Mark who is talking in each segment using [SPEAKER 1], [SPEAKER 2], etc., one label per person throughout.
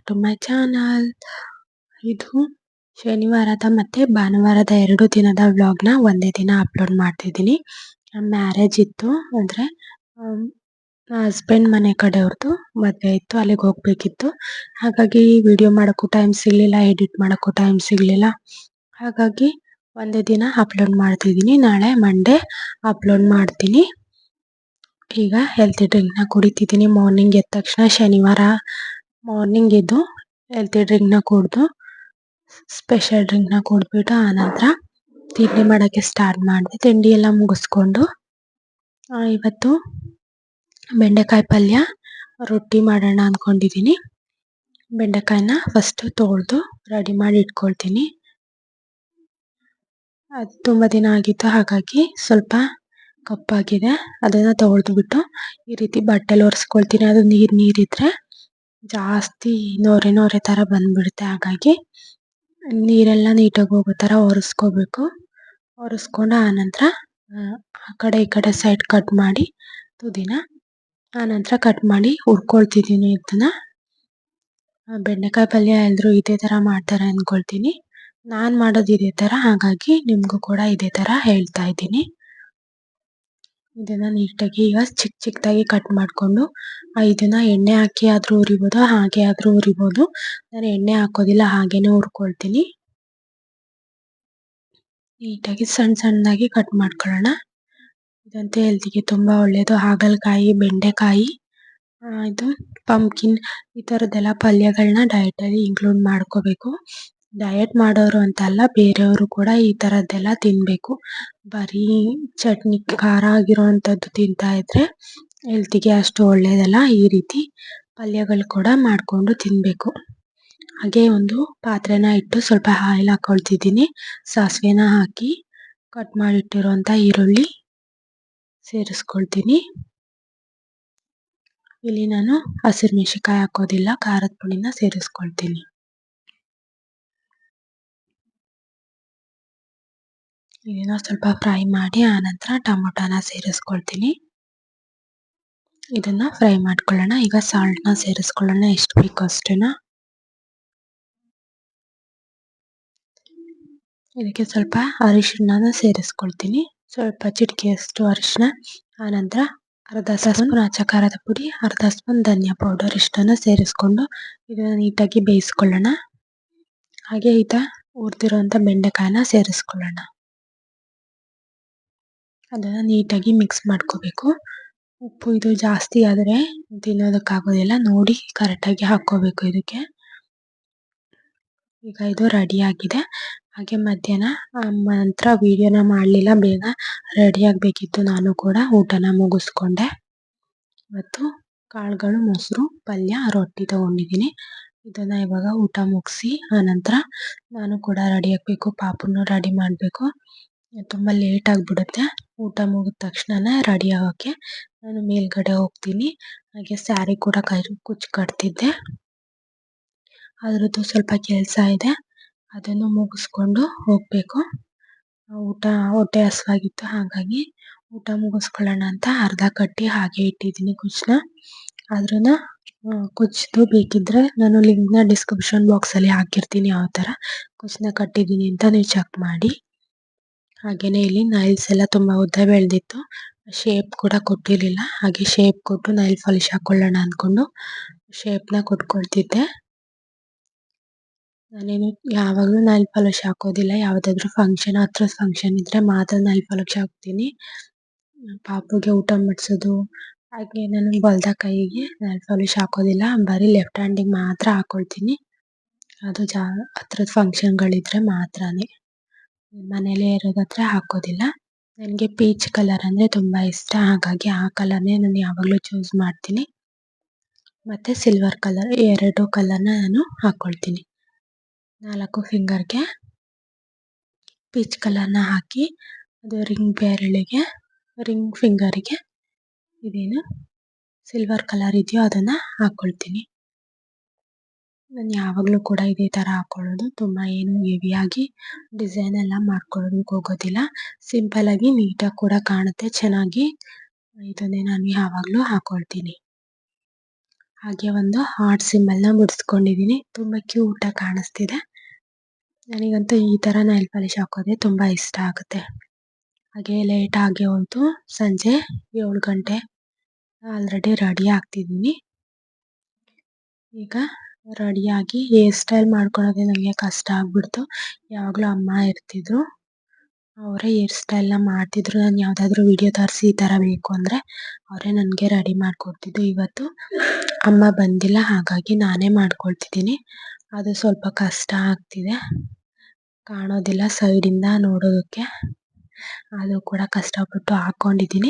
[SPEAKER 1] To my channel. ಇದು ಶನಿವಾರದ ಮತ್ತು ಭಾನುವಾರದ 2 ದಿನದ ವ್ಲಾಗ್ನ ಒಂದೇ ದಿನ ಅಪ್ಲೋಡ್ ಮಾಡ್ತಿದ್ದೀನಿ. ಮ್ಯಾರೇಜ್ ಇತ್ತು, ಅಂದರೆ ಹಸ್ಬೆಂಡ್ ಮನೆ ಕಡೆಯವ್ರದ್ದು ಮದುವೆ ಇತ್ತು, ಅಲ್ಲಿಗೆ ಹೋಗಬೇಕಿತ್ತು. ಹಾಗಾಗಿ ವಿಡಿಯೋ ಮಾಡೋಕ್ಕೂ ಟೈಮ್ ಸಿಗಲಿಲ್ಲ, ಎಡಿಟ್ ಮಾಡೋಕ್ಕೂ ಟೈಮ್ ಸಿಗಲಿಲ್ಲ. ಹಾಗಾಗಿ ಒಂದೇ ದಿನ ಅಪ್ಲೋಡ್ ಮಾಡ್ತಿದ್ದೀನಿ. ನಾಳೆ ಮಂಡೇ ಅಪ್ಲೋಡ್ ಮಾಡ್ತೀನಿ. ಈಗ ಹೆಲ್ತಿ ಡ್ರಿಂಕ್ನ ಕುಡಿತಿದ್ದೀನಿ. ಮಾರ್ನಿಂಗ್ ಎದ್ದ ತಕ್ಷಣ ಶನಿವಾರ ಮಾರ್ನಿಂಗ್ ಎದ್ದು ಹೆಲ್ತಿ ಡ್ರಿಂಕ್ನ ಕುಡಿದು ಸ್ಪೆಷಲ್ ಡ್ರಿಂಕ್ನ ಕುಡಿದ್ಬಿಟ್ಟು ಆನಂತರ ತಿಂಡಿ ಮಾಡೋಕ್ಕೆ ಸ್ಟಾರ್ಟ್ ಮಾಡಿದೆ. ತಿಂಡಿ ಎಲ್ಲ ಮುಗಿಸ್ಕೊಂಡು ಇವತ್ತು ಬೆಂಡೆಕಾಯಿ ಪಲ್ಯ ರೊಟ್ಟಿ ಮಾಡೋಣ ಅಂದ್ಕೊಂಡಿದ್ದೀನಿ. ಬೆಂಡೆಕಾಯಿನ ಫಸ್ಟು ತೊಳೆದು ರೆಡಿ ಮಾಡಿ ಇಟ್ಕೊಳ್ತೀನಿ. ಅದು ತುಂಬ ದಿನ ಆಗಿತ್ತು, ಹಾಗಾಗಿ ಸ್ವಲ್ಪ ಕಪ್ಪಾಗಿದೆ. ಅದನ್ನು ತೊಳೆದ್ಬಿಟ್ಟು ಈ ರೀತಿ ಬಟ್ಟೆಲಿ ಒರೆಸ್ಕೊಳ್ತೀನಿ. ಅದು ನೀರಿದ್ರೆ ಜಾಸ್ತಿ ನೊರೆ ನೊರೆ ಥರ ಬಂದ್ಬಿಡುತ್ತೆ. ಹಾಗಾಗಿ ನೀರೆಲ್ಲ ನೀಟಾಗಿ ಹೋಗೋ ಥರ ಒರೆಸ್ಕೋಬೇಕು. ಒರೆಸ್ಕೊಂಡು ಆನಂತರ ಆ ಕಡೆ ಈ ಕಡೆ ಸೈಡ್ ಕಟ್ ಮಾಡಿ ತುದಿನ ಆನಂತರ ಕಟ್ ಮಾಡಿ ಹುರ್ಕೊಳ್ತಿದ್ದೀನಿ. ಇದನ್ನು ಬೆಂಡೆಕಾಯಿ ಪಲ್ಯ ಎಲ್ಲರೂ ಇದೇ ಥರ ಮಾಡ್ತಾರೆ ಅಂದ್ಕೊಳ್ತೀನಿ. ನಾನು ಮಾಡೋದು ಇದೇ ಥರ, ಹಾಗಾಗಿ ನಿಮಗೂ ಕೂಡ ಇದೇ ಥರ ಹೇಳ್ತಾ ಇದ್ದೀನಿ. ಇದನ್ನು ನೀಟಾಗಿ ಈಗ ಚಿಕ್ಕ ಚಿಕ್ಕದಾಗಿ ಕಟ್ ಮಾಡಿಕೊಂಡು ಇದನ್ನು ಎಣ್ಣೆ ಹಾಕಿ ಆದರೂ ಹುರಿಬೋದು, ಹಾಗೆ ಆದರೂ ಹುರಿಬೋದು. ನಾನು ಎಣ್ಣೆ ಹಾಕೋದಿಲ್ಲ, ಹಾಗೇನೆ ಹುರ್ಕೊಳ್ತೀನಿ. ನೀಟಾಗಿ ಸಣ್ಣ ಸಣ್ಣದಾಗಿ ಕಟ್ ಮಾಡ್ಕೊಳ್ಳೋಣ. ಇದಂತೆ ಹೆಲ್ತಿಗೆ ತುಂಬ ಒಳ್ಳೆಯದು. ಹಾಗಲಕಾಯಿ, ಬೆಂಡೆಕಾಯಿ, ಇದು ಪಂಪ್ಕಿನ್, ಈ ಥರದ್ದೆಲ್ಲ ಪಲ್ಯಗಳನ್ನ ಡಯಟಲ್ಲಿ ಇನ್ಕ್ಲೂಡ್ ಮಾಡ್ಕೋಬೇಕು. ಡಯಟ್ ಮಾಡೋರು ಅಂತಲ್ಲ, ಬೇರೆಯವರು ಕೂಡ ಈ ಥರದ್ದೆಲ್ಲ ತಿನ್ನಬೇಕು. ಬರೀ ಚಟ್ನಿ ಖಾರ ಆಗಿರೋವಂಥದ್ದು ತಿಂತಾ ಇದ್ದರೆ ಹೆಲ್ತಿಗೆ ಅಷ್ಟು ಒಳ್ಳೆಯದಲ್ಲ. ಈ ರೀತಿ ಪಲ್ಯಗಳು ಕೂಡ ಮಾಡಿಕೊಂಡು ತಿನ್ನಬೇಕು. ಹಾಗೆ ಒಂದು ಪಾತ್ರೆನ ಇಟ್ಟು ಸ್ವಲ್ಪ ಆಯಿಲ್ ಹಾಕ್ಕೊಳ್ತಿದ್ದೀನಿ. ಸಾಸಿವೆನ ಹಾಕಿ ಕಟ್ ಮಾಡಿಟ್ಟಿರೋಂಥ ಈರುಳ್ಳಿ ಸೇರಿಸ್ಕೊಳ್ತೀನಿ. ಇಲ್ಲಿ ನಾನು ಹಸಿರು ಮೆಣಸಿನ್ಕಾಯಿ ಹಾಕೋದಿಲ್ಲ, ಖಾರದ ಪುಡಿನ ಸೇರಿಸ್ಕೊಳ್ತೀನಿ. ಇದನ್ನು ಸ್ವಲ್ಪ ಫ್ರೈ ಮಾಡಿ ಆನಂತರ ಟೊಮೊಟೊನ ಸೇರಿಸ್ಕೊಳ್ತೀನಿ. ಇದನ್ನು ಫ್ರೈ ಮಾಡ್ಕೊಳ್ಳೋಣ. ಈಗ ಸಾಲ್ಟ್ನ ಸೇರಿಸ್ಕೊಳ್ಳೋಣ, ಎಷ್ಟು ಬೇಕು ಅಷ್ಟೇನ. ಇದಕ್ಕೆ ಸ್ವಲ್ಪ ಅರಿಶಿಣನ ಸೇರಿಸ್ಕೊಳ್ತೀನಿ, ಸ್ವಲ್ಪ ಚಿಟಿಕೆಯಷ್ಟು ಅರಿಶಿಣ. ಆನಂತರ ಅರ್ಧ ಸ್ಪೂನ್ ಅಚ್ಚ ಖಾರದ ಪುಡಿ, ಅರ್ಧ ಸ್ಪೂನ್ ಧನಿಯಾ ಪೌಡರ್ ಇಷ್ಟನ್ನು ಸೇರಿಸ್ಕೊಂಡು ಇದನ್ನು ನೀಟಾಗಿ ಬೇಯಿಸ್ಕೊಳ್ಳೋಣ. ಹಾಗೆ ಹುರಿದಿರೋಂಥ ಬೆಂಡೆಕಾಯಿನ ಸೇರಿಸ್ಕೊಳ್ಳೋಣ. ಅದನ್ನು ನೀಟಾಗಿ ಮಿಕ್ಸ್ ಮಾಡ್ಕೋಬೇಕು. ಉಪ್ಪು ಇದು ಜಾಸ್ತಿ ಆದರೆ ತಿನ್ನೋದಕ್ಕಾಗೋದಿಲ್ಲ, ನೋಡಿ ಕರೆಕ್ಟಾಗಿ ಹಾಕ್ಕೋಬೇಕು ಇದಕ್ಕೆ. ಈಗ ಇದು ರೆಡಿಯಾಗಿದೆ. ಹಾಗೆ ಮಧ್ಯಾಹ್ನ ನಂತರ ವೀಡಿಯೋನ ಮಾಡಲಿಲ್ಲ, ಬೇಗ ರೆಡಿ ಆಗಬೇಕಿತ್ತು. ನಾನು ಕೂಡ ಊಟನ ಮುಗಿಸ್ಕೊಂಡೆ. ಇವತ್ತು ಕಾಳುಗಳು, ಮೊಸರು, ಪಲ್ಯ, ರೊಟ್ಟಿ ತೊಗೊಂಡಿದ್ದೀನಿ. ಇದನ್ನು ಇವಾಗ ಊಟ ಮುಗಿಸಿ ಆನಂತರ ನಾನು ಕೂಡ ರೆಡಿ ಆಗಬೇಕು. ಪಾಪುನು ರೆಡಿ ಮಾಡಬೇಕು. ತುಂಬ ಲೇಟ್ ಆಗಿಬಿಡುತ್ತೆ. ಊಟ ಮುಗಿದ ತಕ್ಷಣನೇ ರೆಡಿ ಆಗೋಕ್ಕೆ ನಾನು ಮೇಲ್ಗಡೆ ಹೋಗ್ತೀನಿ. ಹಾಗೆ ಸ್ಯಾರಿ ಕೂಡ ಕುಚ್ಚು ಕಟ್ತಿದ್ದೆ, ಅದರದ್ದು ಸ್ವಲ್ಪ ಕೆಲಸ ಇದೆ, ಅದನ್ನು ಮುಗಿಸ್ಕೊಂಡು ಹೋಗಬೇಕು. ಹೊಟ್ಟೆ ಹಸಿವಾಗಿತ್ತು, ಹಾಗಾಗಿ ಊಟ ಮುಗಿಸ್ಕೊಳ್ಳೋಣ ಅಂತ ಅರ್ಧ ಕಟ್ಟಿ ಹಾಗೆ ಇಟ್ಟಿದ್ದೀನಿ ಕುಚ್ಚನ್ನ. ಆದ್ರೂ ಕುಚ್ಚು ಬೇಕಿದ್ದರೆ ನಾನು ಲಿಂಕ್ನ ಡಿಸ್ಕ್ರಿಪ್ಷನ್ ಬಾಕ್ಸಲ್ಲಿ ಹಾಕಿರ್ತೀನಿ, ಯಾವ ಥರ ಕುಚ್ಚನ್ನ ಕಟ್ಟಿದ್ದೀನಿ ಅಂತ ನೀವು ಚೆಕ್ ಮಾಡಿ. ಹಾಗೆಯೇ ಇಲ್ಲಿ ನೈಲ್ಸ್ ಎಲ್ಲ ತುಂಬ ಉದ್ದ ಬೆಳೆದಿತ್ತು, ಶೇಪ್ ಕೂಡ ಕೊಟ್ಟಿರಲಿಲ್ಲ. ಹಾಗೆ ಶೇಪ್ ಕೊಟ್ಟು ನೈಲ್ ಪಾಲಿಶ್ ಹಾಕ್ಕೊಳ್ಳೋಣ ಅಂದ್ಕೊಂಡು ಶೇಪ್ನ ಕೊಟ್ಕೊಳ್ತಿದ್ದೆ. ನಾನೇನು ಯಾವಾಗಲೂ ನೈಲ್ ಪಾಲಿಶ್ ಹಾಕೋದಿಲ್ಲ, ಯಾವುದಾದ್ರೂ ಹತ್ರ ಫಂಕ್ಷನ್ ಇದ್ದರೆ ಮಾತ್ರ ನೈಲ್ ಪಾಲಿಶ್ ಹಾಕ್ತೀನಿ. ಪಾಪುಗೆ ಊಟ ಮಾಡಿಸೋದು, ಹಾಗೆ ನಾನು ಬಲ್ದ ಕೈಗೆ ನೈಲ್ ಪಾಲಿಶ್ ಹಾಕೋದಿಲ್ಲ, ಬರೀ ಲೆಫ್ಟ್ ಹ್ಯಾಂಡಿಗೆ ಮಾತ್ರ ಹಾಕ್ಕೊಳ್ತೀನಿ. ಅದು ಹತ್ರದ ಫಂಕ್ಷನ್ಗಳಿದ್ರೆ ಮಾತ್ರನೇ, ಮನೇಲೇ ಇರೋದಾದರೆ ಹಾಕೋದಿಲ್ಲ. ನನಗೆ ಪೀಚ್ ಕಲರ್ ಅಂದರೆ ತುಂಬ ಇಷ್ಟ, ಹಾಗಾಗಿ ಆ ಕಲರ್ನೇ ನಾನು ಯಾವಾಗಲೂ ಚೂಸ್ ಮಾಡ್ತೀನಿ. ಮತ್ತು ಸಿಲ್ವರ್ ಕಲರ್, 2 ಕಲರ್ನ ನಾನು ಹಾಕ್ಕೊಳ್ತೀನಿ. 4 ಫಿಂಗರ್ಗೆ ಪೀಚ್ ಕಲರ್ನ ಹಾಕಿ, ಅದು ರಿಂಗ್ ಫಿಂಗರಿಗೆ ಇದೇನು ಸಿಲ್ವರ್ ಕಲರ್ ಇದೆಯೋ ಅದನ್ನು ಹಾಕ್ಕೊಳ್ತೀನಿ. ನಾನು ಯಾವಾಗಲೂ ಕೂಡ ಇದೇ ಥರ ಹಾಕ್ಕೊಳ್ಳೋದು, ತುಂಬ ಏನು ಹೆವಿಯಾಗಿ ಡಿಸೈನ್ ಎಲ್ಲ ಮಾಡ್ಕೊಳ್ಳೋದಕ್ಕೆ ಹೋಗೋದಿಲ್ಲ. ಸಿಂಪಲ್ಲಾಗಿ ನೀಟಾಗಿ ಕೂಡ ಕಾಣುತ್ತೆ ಚೆನ್ನಾಗಿ, ಇದನ್ನೇ ನಾನು ಯಾವಾಗಲೂ ಹಾಕ್ಕೊಳ್ತೀನಿ. ಹಾಗೆ ಒಂದು ಹಾರ್ಟ್ ಸಿಂಬಲ್ ನ ಬಿಡಿಸ್ಕೊಂಡಿದೀನಿ. ತುಂಬಾ ಕ್ಯೂಟ್ ಆಗಿ ಕಾಣಿಸ್ತಿದೆ. ನನಗಂತೂ ಈ ತರ ನೈಲ್ ಪಾಲಿಶ್ ಹಾಕೋದೇ ತುಂಬಾ ಇಷ್ಟ ಆಗುತ್ತೆ. ಹಾಗೆ ಲೇಟ್ ಆಗಿ ಹೋಯ್ತು, ಸಂಜೆ 7 ಗಂಟೆ. ಆಲ್ರೆಡಿ ರೆಡಿ ಆಗ್ತಿದ್ದೀನಿ. ಈಗ ರೆಡಿಯಾಗಿ ಹೇರ್ ಸ್ಟೈಲ್ ಮಾಡ್ಕೊಳ್ಳೋದೇ ನನಗೆ ಕಷ್ಟ ಆಗ್ಬಿಡ್ತು. ಯಾವಾಗಲೂ ಅಮ್ಮ ಇರ್ತಿದ್ರು, ಅವರೇ ಹೇರ್ ಸ್ಟೈಲ್ನ ಮಾಡ್ತಿದ್ರು. ನಾನು ಯಾವುದಾದ್ರೂ ವಿಡಿಯೋ ತರಿಸಿ ಈ ಥರ ಬೇಕು ಅಂದರೆ ಅವರೇ ನನಗೆ ರೆಡಿ ಮಾಡಿಕೊಡ್ತಿದ್ದು. ಇವತ್ತು ಅಮ್ಮ ಬಂದಿಲ್ಲ, ಹಾಗಾಗಿ ನಾನೇ ಮಾಡ್ಕೊಳ್ತಿದ್ದೀನಿ. ಅದು ಸ್ವಲ್ಪ ಕಷ್ಟ ಆಗ್ತಿದೆ, ಕಾಣೋದಿಲ್ಲ ಸೈಡಿಂದ ನೋಡೋದಕ್ಕೆ. ಆದರೂ ಕೂಡ ಕಷ್ಟಪಟ್ಟು ಹಾಕ್ಕೊಂಡಿದ್ದೀನಿ.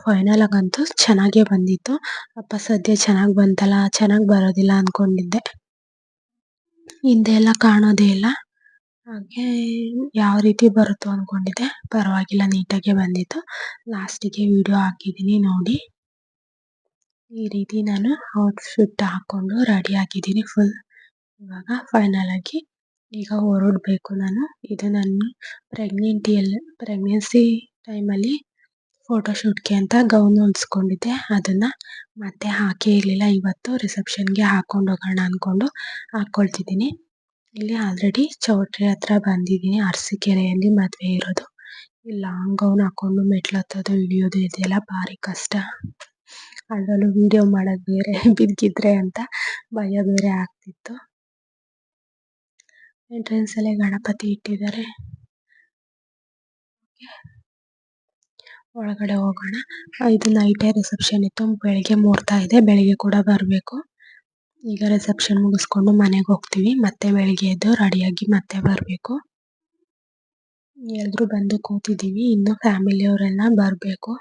[SPEAKER 1] ಫೈನಲ್ ಆಗಂತೂ ಚೆನ್ನಾಗೇ ಬಂದಿತ್ತು. ಅಪ್ಪ ಸದ್ಯ ಚೆನ್ನಾಗಿ ಬಂತಲ್ಲ, ಚೆನ್ನಾಗಿ ಬರೋದಿಲ್ಲ ಅಂದ್ಕೊಂಡಿದ್ದೆ. ಹಿಂದೆ ಎಲ್ಲ ಕಾಣೋದೇ ಇಲ್ಲ. ಹಾಗೆ ಯಾವ ರೀತಿ ಬರುತ್ತೋ ಅಂದ್ಕೊಂಡಿದ್ದೆ, ಪರವಾಗಿಲ್ಲ ನೀಟಾಗೆ ಬಂದಿತ್ತು. ಲಾಸ್ಟಿಗೆ ವಿಡಿಯೋ ಹಾಕಿದ್ದೀನಿ ನೋಡಿ. ಈ ರೀತಿ ನಾನು ಔಟ್ಫಿಟ್ ಹಾಕ್ಕೊಂಡು ರೆಡಿ ಆಗಿದ್ದೀನಿ ಫುಲ್. ಇವಾಗ ಫೈನಲ್ ಆಗಿ ಈಗ ಹೊರಡಬೇಕು ನಾನು. ಇದು ನಾನು ಪ್ರೆಗ್ನೆನ್ಸಿ ಟೈಮಲ್ಲಿ ಫೋಟೋಶೂಟ್ಗೆ ಅಂತ ಗೌನ್ ಹೊಲಿಸ್ಕೊಂಡಿದ್ದೆ. ಅದನ್ನು ಮತ್ತೆ ಹಾಕೇ ಇರಲಿಲ್ಲ. ಇವತ್ತು ರಿಸೆಪ್ಷನ್ಗೆ ಹಾಕ್ಕೊಂಡು ಹೋಗೋಣ ಅಂದ್ಕೊಂಡು ಹಾಕ್ಕೊಳ್ತಿದ್ದೀನಿ. ಇಲ್ಲಿ ಆಲ್ರೆಡಿ ಚೌಟ್ರಿ ಹತ್ರ ಬಂದಿದ್ದೀನಿ. ಅರಸೀಕೆರೆಯಲ್ಲಿ ಮದುವೆ ಇರೋದು. ಈ ಲಾಂಗ್ ಗೌನ್ ಹಾಕ್ಕೊಂಡು ಮೆಟ್ಲು ಹತ್ತೋದು ಇಳಿಯೋದು ಇದೆಲ್ಲ ಭಾರಿ ಕಷ್ಟ. ಅದರಲ್ಲೂ ವಿಡಿಯೋ ಮಾಡೋದು ಬೇರೆ, ಬಿದ್ದಿದ್ರೆ ಅಂತ ಭಯ ಬೇರೆ ಆಗ್ತಿತ್ತು. ಎಂಟ್ರೆನ್ಸ್ ಅಲ್ಲೇ ಗಣಪತಿ ಇಟ್ಟಿದ್ದಾರೆ. ಒಳಗಡೆ ಹೋಗೋಣ. ಇದು ನೈಟೇ ರಿಸೆಪ್ಷನ್ ಇತ್ತು, ಬೆಳಿಗ್ಗೆ ಮುಹೂರ್ತ ಇದೆ. ಬೆಳಿಗ್ಗೆ ಕೂಡ ಬರಬೇಕು. ಈಗ ರಿಸೆಪ್ಷನ್ ಮುಗಿಸ್ಕೊಂಡು ಮನೆಗೆ ಹೋಗ್ತೀವಿ. ಮತ್ತೆ ಬೆಳಿಗ್ಗೆ ಎದ್ದು ರೆಡಿಯಾಗಿ ಮತ್ತೆ ಬರಬೇಕು. ಎಲ್ರೂ ಬಂದು ಕೂತಿದ್ದೀವಿ. ಇನ್ನು ಫ್ಯಾಮಿಲಿಯವರೆಲ್ಲ ಬರಬೇಕು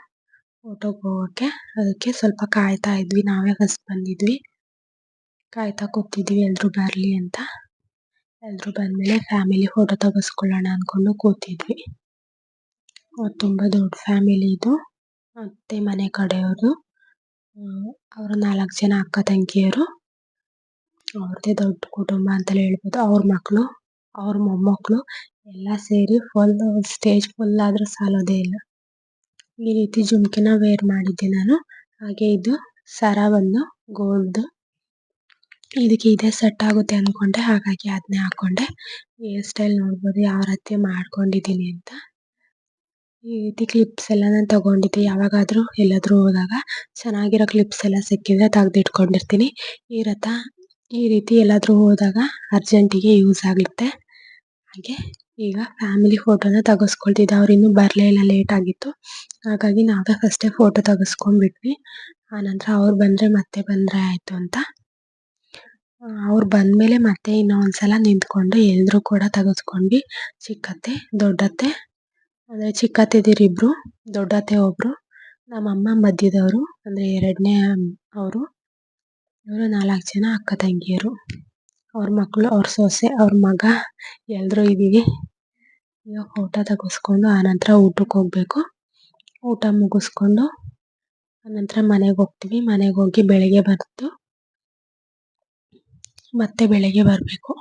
[SPEAKER 1] ಫೋಟೋಗೆ ಹೋಗೋಕ್ಕೆ. ಅದಕ್ಕೆ ಸ್ವಲ್ಪ ಕಾಯ್ತಾ ಇದ್ವಿ. ನಾವೇ ಫಸ್ಟ್ ಬಂದಿದ್ವಿ, ಕಾಯ್ತಾ ಕೂತಿದ್ವಿ ಎಲ್ರೂ ಬರಲಿ ಅಂತ. ಎಲ್ರೂ ಬಂದಮೇಲೆ ಫ್ಯಾಮಿಲಿ ಫೋಟೋ ತೆಗೆಸ್ಕೊಳ್ಳೋಣ ಅಂದ್ಕೊಂಡು ಕೂತಿದ್ವಿ. ತುಂಬ ದೊಡ್ಡ ಫ್ಯಾಮಿಲಿ ಇದು. ಅತ್ತೆ ಮನೆ ಕಡೆಯವರು, ಅವರು 4 ಜನ ಅಕ್ಕ ತಂಗಿಯರು. ಅವ್ರದ್ದೇ ದೊಡ್ಡ ಕುಟುಂಬ ಅಂತಲೇ ಹೇಳ್ಬೋದು. ಅವ್ರ ಮಕ್ಕಳು, ಅವ್ರ ಮೊಮ್ಮಕ್ಕಳು ಎಲ್ಲ ಸೇರಿ ಫುಲ್ ಸ್ಟೇಜ್ ಫುಲ್ ಆದರೂ ಸಾಲೋದೇ ಇಲ್ಲ. ಈ ರೀತಿ ಜುಮ್ಕಿನ ವೇರ್ ಮಾಡಿದ್ದೆ ನಾನು. ಹಾಗೆ ಇದು ಸರ ಬಂದು ಗೋಲ್ಡ್. ಇದಕ್ಕೆ ಇದೇ ಸೆಟ್ ಆಗುತ್ತೆ ಅಂದ್ಕೊಂಡೆ, ಹಾಗಾಗಿ ಅದನ್ನೇ ಹಾಕ್ಕೊಂಡೆ. ಹೇರ್ ಸ್ಟೈಲ್ ನೋಡ್ಬೋದು ಯಾವ ರೀತಿ ಮಾಡ್ಕೊಂಡಿದ್ದೀನಿ ಅಂತ. ಈ ರೀತಿ ಕ್ಲಿಪ್ಸ್ ಎಲ್ಲ ನಾನು ತಗೊಂಡಿದ್ದೆ. ಯಾವಾಗಾದರೂ ಎಲ್ಲಾದರೂ ಹೋದಾಗ ಚೆನ್ನಾಗಿರೋ ಕ್ಲಿಪ್ಸ್ ಎಲ್ಲ ಸಿಕ್ಕಿದ್ರೆ ತೆಗೆದಿಟ್ಕೊಂಡಿರ್ತೀನಿ. ಈ ರೀತಿ ಎಲ್ಲಾದರೂ ಹೋದಾಗ ಅರ್ಜೆಂಟಿಗೆ ಯೂಸ್ ಆಗುತ್ತೆ. ಹಾಗೆ ಈಗ ಫ್ಯಾಮಿಲಿ ಫೋಟೋನ ತೆಗೆಸ್ಕೊಳ್ತಿದ್ದೆ. ಅವ್ರು ಇನ್ನೂ ಬರಲೇ ಇಲ್ಲ, ಲೇಟ್ ಆಗಿತ್ತು. ಹಾಗಾಗಿ ನಾವೇ ಫಸ್ಟೇ ಫೋಟೋ ತೆಗೆಸ್ಕೊಂಡ್ಬಿಟ್ವಿ. ಆನಂತರ ಅವ್ರು ಬಂದರೆ ಮತ್ತೆ ಬಂದರೆ ಆಯಿತು ಅಂತ. ಅವ್ರು ಬಂದಮೇಲೆ ಮತ್ತೆ ಇನ್ನೊಂದ್ಸಲ ನಿಂತ್ಕೊಂಡು ಎಲ್ಲರೂ ಕೂಡ ತೆಗೆಸ್ಕೊಂಡ್ವಿ. ಚಿಕ್ಕತ್ತೆ, ದೊಡ್ಡತ್ತೆ, ಅಂದರೆ ಚಿಕ್ಕತ್ತೆದಿರಿಬ್ರು, ದೊಡ್ಡತ್ತೆ ಒಬ್ಬರು, ನಮ್ಮಮ್ಮ ಮಧ್ಯದವರು ಅಂದರೆ 2ನೇ ಅವರು. ಇವರು 4 ಜನ ಅಕ್ಕ ತಂಗಿಯರು. ಅವ್ರ ಮಕ್ಕಳು, ಅವ್ರ ಸೊಸೆ, ಅವ್ರ ಮಗ, ಎಲ್ಲರೂ ಇದ್ದೀವಿ. ಈಗ ಫೋಟೋ ತೆಗೆಸ್ಕೊಂಡು ಆನಂತರ ಊಟಕ್ಕೆ ಹೋಗಬೇಕು. ಊಟ ಮುಗಿಸ್ಕೊಂಡು ಆನಂತರ ಮನೆಗೆ ಹೋಗ್ತೀವಿ. ಮನೆಗೆ ಹೋಗಿ ಬೆಳಗ್ಗೆ ಮತ್ತೆ ಬೆಳಗ್ಗೆ ಬರಬೇಕು.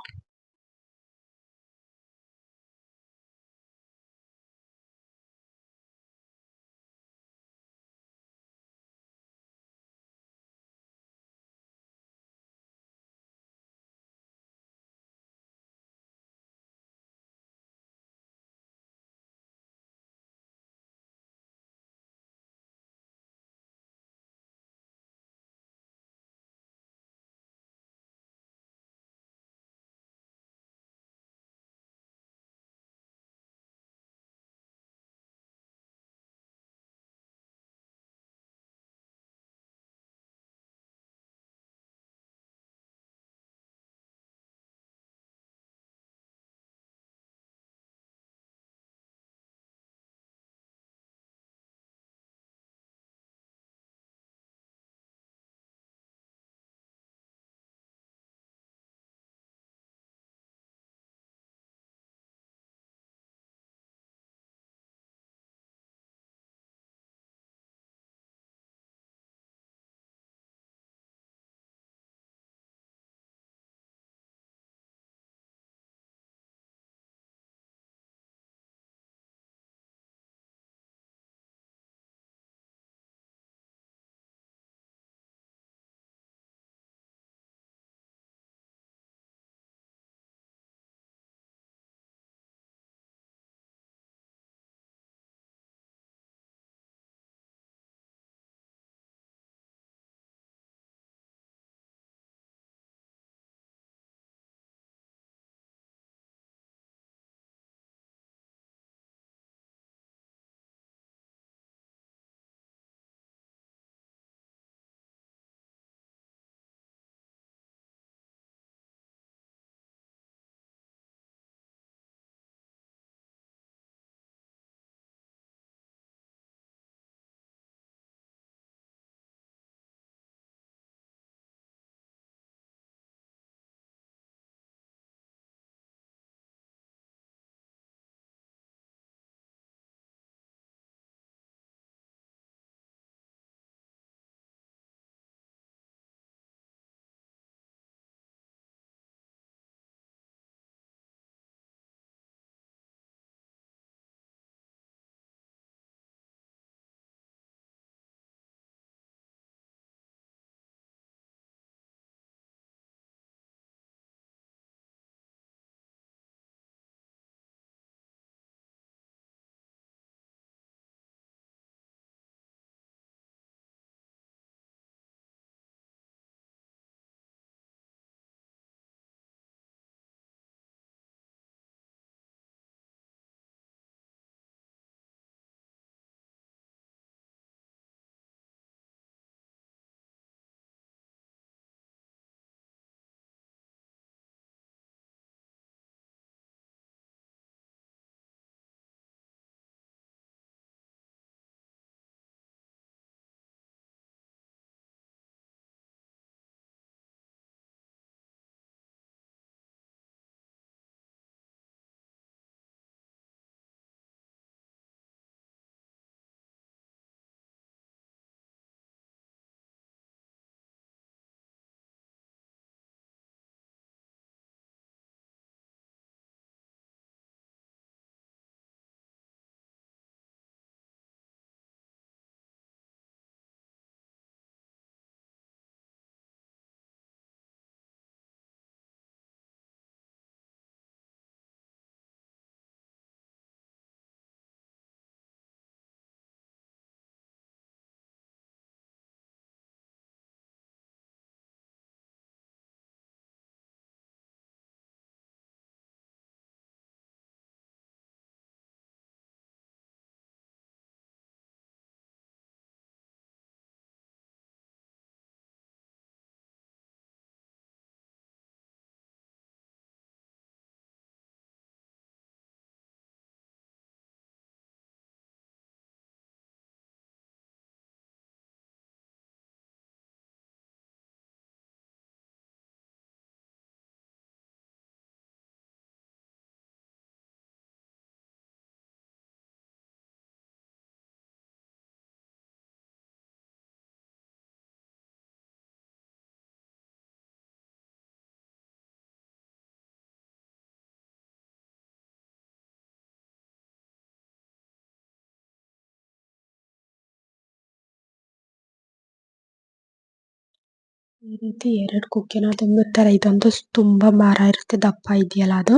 [SPEAKER 1] ಈ ರೀತಿ 2 ಕುಕ್ಕಿನ ತುಂಬಿರ್ತಾರೆ. ಇದಂತೂ ತುಂಬಾ ಭಾರ ಇರುತ್ತೆ. ದಪ್ಪ ಇದೆಯಲ್ಲ ಅದು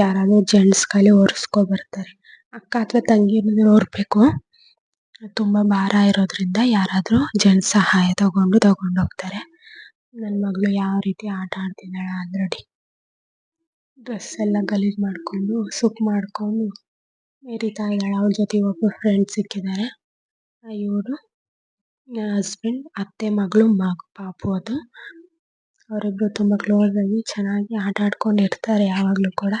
[SPEAKER 1] ಯಾರಾದ್ರೂ ಜೆಂಟ್ಸ್ ಕೈಲಿ ಹೊರ್ಸ್ಕೊ ಬರ್ತಾರೆ. ಅಕ್ಕ ಅಥವಾ ತಂಗಿ ಹೊರ್ಬೇಕು. ತುಂಬಾ ಭಾರ ಇರೋದ್ರಿಂದ ಯಾರಾದ್ರೂ ಜೆಂಟ್ಸ್ ಸಹಾಯ ತಗೊಂಡು ಹೋಗ್ತಾರೆ. ನನ್ ಮಗಳು ಯಾವ ರೀತಿ ಆಟ ಆಡ್ತಿದ್ದಾಳೆ ಆಲ್ರೆಡಿ. ಡ್ರೆಸ್ ಎಲ್ಲ ಗಲೀಜ್ ಮಾಡ್ಕೊಂಡು ಸುಕ್ ಮಾಡ್ಕೊಂಡು ಮೆರಿತಾ ಇದ್ದಾಳೆ. ಅವಳ ಜೊತೆ ಒಬ್ಬ ಫ್ರೆಂಡ್ ಸಿಕ್ಕಿದ್ದಾರೆ. ಇವರು ಹಸ್ಬೆಂಡ್, ಅತ್ತೆ ಮಗಳು ಪಾಪು ಅದು. ಅವರಿಬ್ರು ತುಂಬಾ ಕ್ಲೋಸ್ ಆಗಿ ಚೆನ್ನಾಗಿ ಆಟ ಆಡ್ಕೊಂಡು ಇರ್ತಾರೆ ಯಾವಾಗ್ಲೂ ಕೂಡ.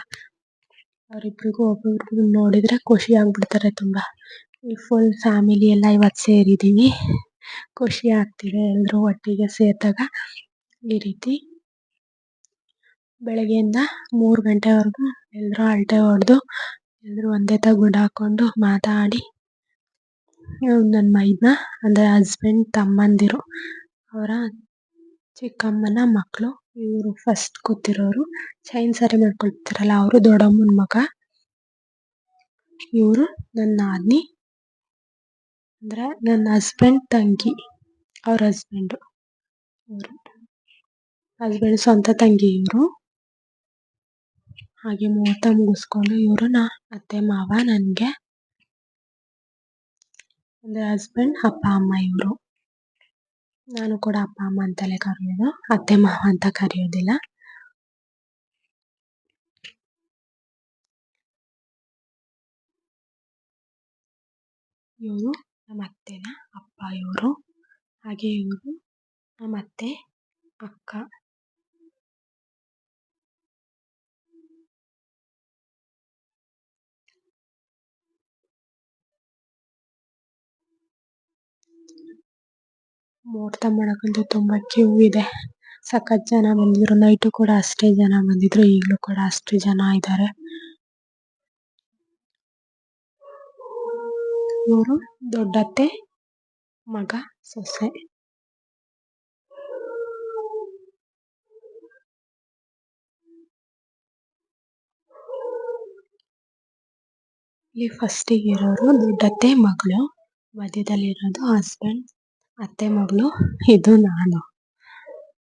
[SPEAKER 1] ಅವರಿಬ್ರಿಗೂ ಒಬ್ಬೊಬ್ರಿಗೂ ನೋಡಿದ್ರೆ ಖುಷಿ ಆಗ್ಬಿಡ್ತಾರೆ ತುಂಬಾ. ಈ ಫುಲ್ ಫ್ಯಾಮಿಲಿ ಎಲ್ಲ ಇವತ್ತು ಸೇರಿದೀವಿ. ಖುಷಿ ಆಗ್ತಿದೆ ಎಲ್ರು ಒಟ್ಟಿಗೆ ಸೇರಿದಾಗ. ಈ ರೀತಿ ಬೆಳಗ್ಗೆಯಿಂದ 3 ಗಂಟೆವರೆಗೂ ಎಲ್ರು ಅಳತೆ ಹೊಡೆದು ಎಲ್ರು ಒಂದೇ ತ ಗುಡ್ ಹಾಕೊಂಡು ಮಾತಾಡಿ ನನ್ನ ಮೈದ್ನ ಅಂದ್ರೆ ಹಸ್ಬೆಂಡ್ ತಮ್ಮಂದಿರು ಅವರ ಚಿಕ್ಕಮ್ಮನ ಮಕ್ಕಳು ಇವರು ಫಸ್ಟ್ ಕೂತಿರೋರು. ಚೈನ್ ಸರಿ ಮಾಡ್ಕೊಳ್ತಾರಲ್ಲ ಅವರು ದೊಡ್ಡಮ್ಮನ ಮಗ. ಇವರು ನನ್ನ ನಾದ್ನಿ ಅಂದ್ರೆ ನನ್ನ ಹಸ್ಬೆಂಡ್ ತಂಗಿ ಅವ್ರ ಹಸ್ಬೆಂಡ್. ಇವರು ಹಸ್ಬೆಂಡ್ ಸ್ವಂತ ತಂಗಿ ಇವರು. ಹಾಗೆ ಮುಹೂರ್ತ ಮುಗಿಸ್ಕೊಂಡು ಇವರು ಅತ್ತೆ ಮಾವ ನನ್ಗೆ ಅಂದ್ರೆ ಹಸ್ಬೆಂಡ್ ಅಪ್ಪ ಅಮ್ಮ ಇವರು. ನಾನು ಕೂಡ ಅಪ್ಪ ಅಮ್ಮ ಅಂತಲೇ ಕರೆಯೋದು, ಅತ್ತೆ ಮಾವ ಅಂತ ಕರೆಯೋದಿಲ್ಲ. ಇವರು ನಮ್ಮ ಅತ್ತೆನ ಅಪ್ಪ ಇವರು. ಹಾಗೆ ಇವರು ನಮ್ಮ ಅತ್ತೆ ಅಕ್ಕ. ಮುಹೂರ್ತ ಮಾಡಕ್ಕಂತೂ ತುಂಬಾ ಕ್ಯೂ ಇದೆ. ಸಖತ್ ಜನ ಬಂದಿದ್ರು. ನೈಟು ಕೂಡ ಅಷ್ಟೇ ಜನ ಬಂದಿದ್ರು. ಈಗಲೂ ಕೂಡ ಅಷ್ಟೇ ಜನ ಇದ್ದಾರೆ. ಇವರು ದೊಡ್ಡತ್ತೆ ಮಗ ಸೊಸೆ. ಇಲ್ಲಿ ಫಸ್ಟಿಗೆ ಇರೋರು ದೊಡ್ಡತ್ತೆ ಮಗಳು, ಮಧ್ಯದಲ್ಲಿರೋದು ಹಸ್ಬೆಂಡ್ ಅತ್ತೆ ಮಗಳು, ಇದು ನಾನು.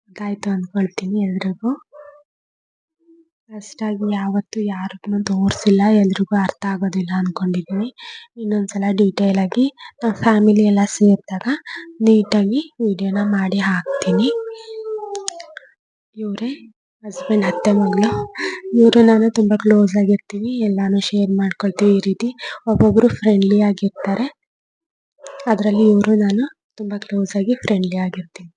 [SPEAKER 1] ಗೊತ್ತಾಯ್ತು ಅನ್ಕೊಳ್ತೀನಿ ಎಲ್ರಿಗೂ. ಅಷ್ಟಾಗಿ ಯಾವತ್ತೂ ಯಾರಿಗೂ ತೋರಿಸಿಲ್ಲ, ಎಲ್ರಿಗೂ ಅರ್ಥ ಆಗೋದಿಲ್ಲ ಅನ್ಕೊಂಡಿದ್ದೀನಿ. ಇನ್ನೊಂದ್ಸಲ ಡೀಟೇಲ್ ಆಗಿ ನಮ್ಮ ಫ್ಯಾಮಿಲಿ ಎಲ್ಲ ಸೇರಿದಾಗ ನೀಟಾಗಿ ವಿಡಿಯೋನ ಮಾಡಿ ಹಾಕ್ತೀನಿ. ಇವರೇ ಹಸ್ಬೆಂಡ್ ಅತ್ತೆ ಮಗಳು. ಇವರು ನಾನು ತುಂಬಾ ಕ್ಲೋಸ್ ಆಗಿರ್ತೀವಿ, ಎಲ್ಲಾನು ಶೇರ್ ಮಾಡ್ಕೊಳ್ತೀವಿ. ಈ ರೀತಿ ಒಬ್ಬೊಬ್ರು ಫ್ರೆಂಡ್ಲಿ ಆಗಿರ್ತಾರೆ. ಅದರಲ್ಲಿ ಇವರು ನಾನು ತುಂಬಾ ಕ್ಲೋಸ್ ಆಗಿ ಫ್ರೆಂಡ್ಲಿ ಆಗಿರ್ತೀವಿ.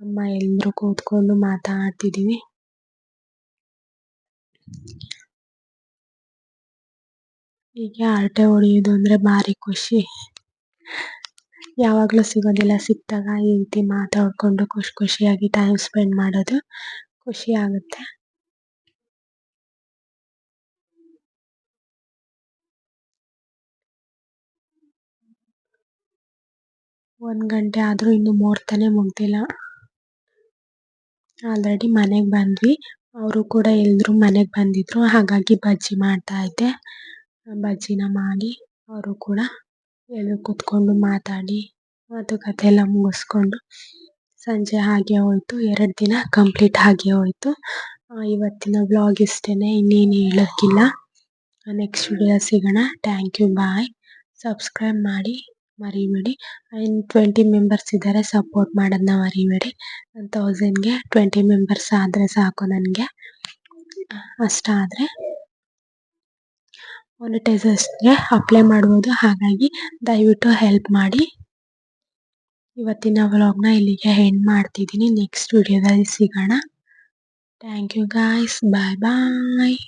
[SPEAKER 1] ಅಮ್ಮ ಎಲ್ರು ಕೂತ್ಕೊಂಡು ಮಾತಾಡ್ತಿದೀವಿ. ಹೀಗೆ ಹರಟೆ ಹೊಡೆಯೋದು ಅಂದ್ರೆ ಭಾರಿ ಖುಷಿ. ಯಾವಾಗ್ಲೂ ಸಿಗೋದಿಲ್ಲ. ಸಿಕ್ತಾಗ ಈ ರೀತಿ ಮಾತಾಡ್ಕೊಂಡು ಖುಷಿಯಾಗಿ ಟೈಮ್ ಸ್ಪೆಂಡ್ ಮಾಡೋದು ಖುಷಿ ಆಗುತ್ತೆ. ಒಂದ್ ಗಂಟೆ ಆದ್ರೂ ಇನ್ನು ಮುಹೂರ್ತನೇ ಮುಗ್ದಿಲ್ಲ. ಆಲ್ರೆಡಿ ಮನೆಗ್ ಬಂದ್ವಿ. ಅವರು ಕೂಡ ಎಲ್ರು ಮನೆಗ್ ಬಂದಿದ್ರು. ಹಾಗಾಗಿ ಬಜ್ಜಿ ಮಾಡ್ತಾ ಇದ್ದೆ. ಬಜ್ಜಿನ ಮಾಡಿ ಅವರು ಕೂಡ ಎಲ್ರು ಕೂತ್ಕೊಂಡು ಮಾತಾಡಿ ಮಾತುಕತೆ ಎಲ್ಲ ಮುಗಿಸ್ಕೊಂಡು ಸಂಜೆ ಹಾಗೆ ಹೋಯ್ತು. 2 ದಿನ ಕಂಪ್ಲೀಟ್ ಹಾಗೆ ಹೋಯ್ತು. ಇವತ್ತಿನ ವ್ಲಾಗ್ ಇಷ್ಟೇನೆ, ಇನ್ನೇನು ಹೇಳೋಕ್ಕಿಲ್ಲ. ನೆಕ್ಸ್ಟ್ ವಿಡಿಯೋ ಸಿಗೋಣ. Thank you, bye. ಸಬ್ಸ್ಕ್ರೈಬ್ ಮಾಡಿ ಮರಿಬೇಡಿ. 20 ಮೆಂಬರ್ಸ್ ಇದ್ದಾರೆ, ಸಪೋರ್ಟ್ ಮಾಡೋದನ್ನ ಮರಿಬೇಡಿ. 1000ಗೆ 20 ಮೆಂಬರ್ಸ್ ಆದರೆ ಸಾಕು ನನಗೆ. ಅಷ್ಟಾದರೆ ಮಾನಿಟೈಸೇಷನ್ಗೆ ಅಪ್ಲೈ ಮಾಡ್ಬೋದು. ಹಾಗಾಗಿ ದಯವಿಟ್ಟು ಹೆಲ್ಪ್ ಮಾಡಿ. ಇವತ್ತಿನ ವ್ಲಾಗ್ನ ಇಲ್ಲಿಗೆ ಎಂಡ್ ಮಾಡ್ತಿದ್ದೀನಿ. ನೆಕ್ಸ್ಟ್ ವಿಡಿಯೋದಲ್ಲಿ ಸಿಗೋಣ. Thank you guys. Bye bye.